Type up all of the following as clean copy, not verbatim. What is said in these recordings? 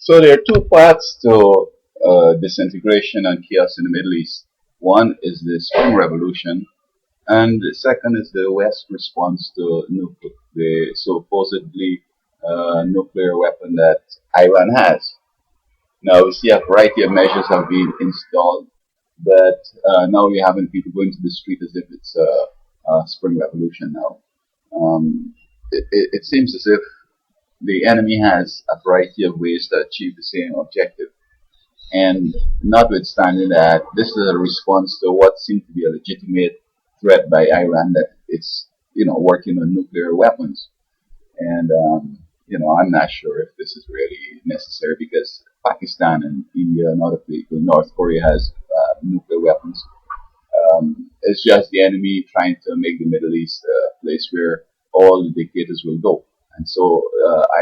So there are two paths to disintegration and chaos in the Middle East. One is the Spring Revolution, and the second is the West response to the supposedly nuclear weapon that Iran has. Now we see a variety of measures have been installed, but now we're having people going to the street as if it's a Spring Revolution now. It seems as if the enemy has a variety of ways to achieve the same objective. And notwithstanding that, this is a response to what seems to be a legitimate threat by Iran that it's working on nuclear weapons. And I'm not sure if this is really necessary because Pakistan and India and other people, North Korea has nuclear weapons. It's just the enemy trying to make the Middle East a place where all the dictators will go. And so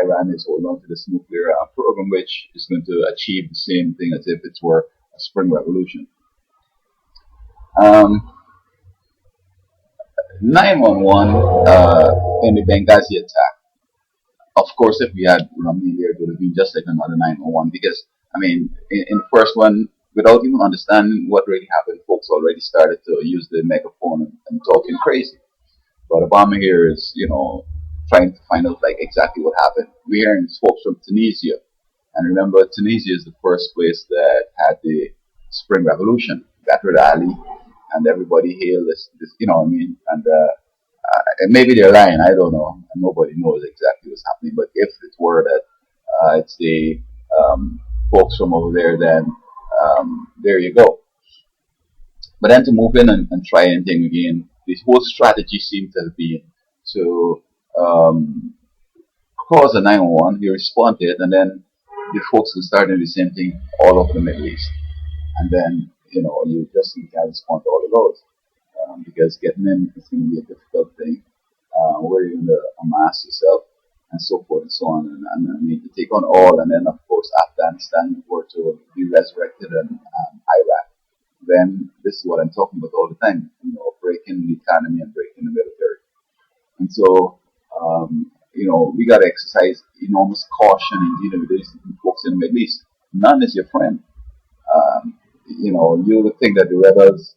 Iran is holding on to this nuclear program, which is going to achieve the same thing as if it were a spring revolution. Um, 911 in the Benghazi attack. Of course, if we had Romney there, it would have been just like another 911 because, I mean, in the first one, without even understanding what really happened, folks already started to use the megaphone and talking crazy. But Obama here is, trying to find out like exactly what happened. We're hearing folks from Tunisia, and remember, Tunisia is the first place that had the Spring Revolution. Got rid of Ali, and everybody hailed this, what I mean. And maybe they're lying, I don't know, and nobody knows exactly what's happening. But if it were that it's the folks from over there, then there you go. But then to move in and try anything again, this whole strategy seemed to have been to cause a 911. He responded, and then the folks can start doing the same thing all over the Middle East. And then, you just can't respond to all of those because getting in is going to be a difficult thing. Where you're going to amass yourself and so forth and so on. And I mean, to take on all, and then, of course, Afghanistan were to be resurrected and Iraq. Then this is what I'm talking about all the time, breaking the economy and breaking the military. And so, we got to exercise enormous caution in dealing with these folks in the Middle East. None is your friend. You would think that the rebels,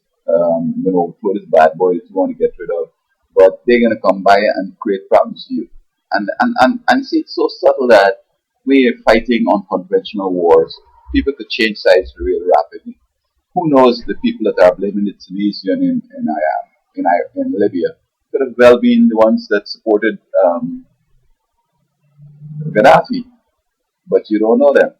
put this bad boy that you want to get rid of, but they're going to come by and create problems to you. And see, it's so subtle that we're fighting unconventional wars. People could change sides real rapidly. Who knows the people that are blaming the Tunisian in Libya could have well been the ones that supported Gaddafi, but you don't know them.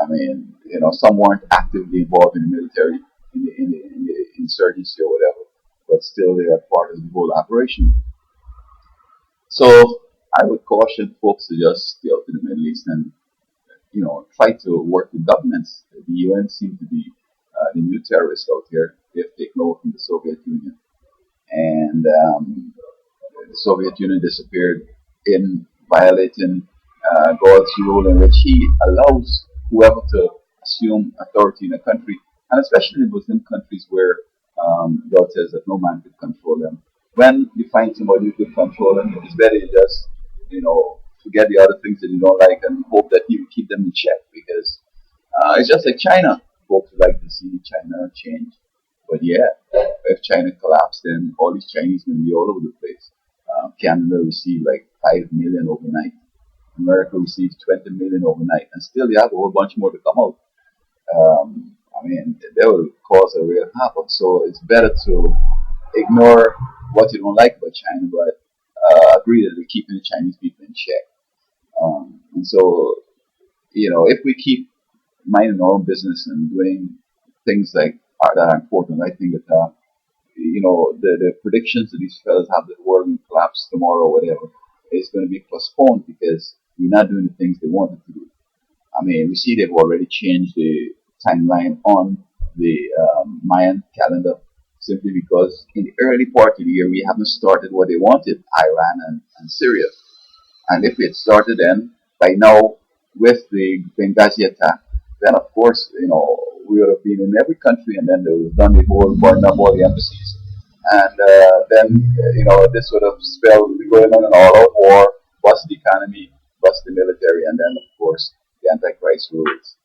I mean, some weren't actively involved in the military, in the insurgency or whatever, but still they are part of the whole operation. So I would caution folks to just stay out in the Middle East and, try to work with governments. The UN seems to be the new terrorists out here. They've taken over from the Soviet Union. And the Soviet Union disappeared in violating God's rule in which he allows whoever to assume authority in a country, and especially within countries where God says that no man could control them. When you find somebody who could control them, it's better you just, forget the other things that you don't like and hope that you keep them in check because it's just like China. Folks would like to see China change. But yeah, if China collapsed, then all these Chinese going to be all over the place. Canada received like 5 million overnight. America received 20 million overnight. And still, you have a whole bunch more to come out. They will cause a real havoc. So it's better to ignore what you don't like about China, but agree that we're keeping the Chinese people in check. And so, if we keep minding our own business and doing things like that are important, I think that, the predictions that these fellas have that the world will collapse tomorrow or whatever is going to be postponed because we're not doing the things they wanted to do. I mean, we see they've already changed the timeline on the Mayan calendar simply because in the early part of the year we haven't started what they wanted, Iran and Syria. And if we had started then, by now, with the Benghazi attack, then of course, we would have been in every country and then they would have done the whole burn up all the embassies. And then, this would have spelled going on an all-out war, bust the economy, bust the military, and then, of course, the Antichrist rights rules.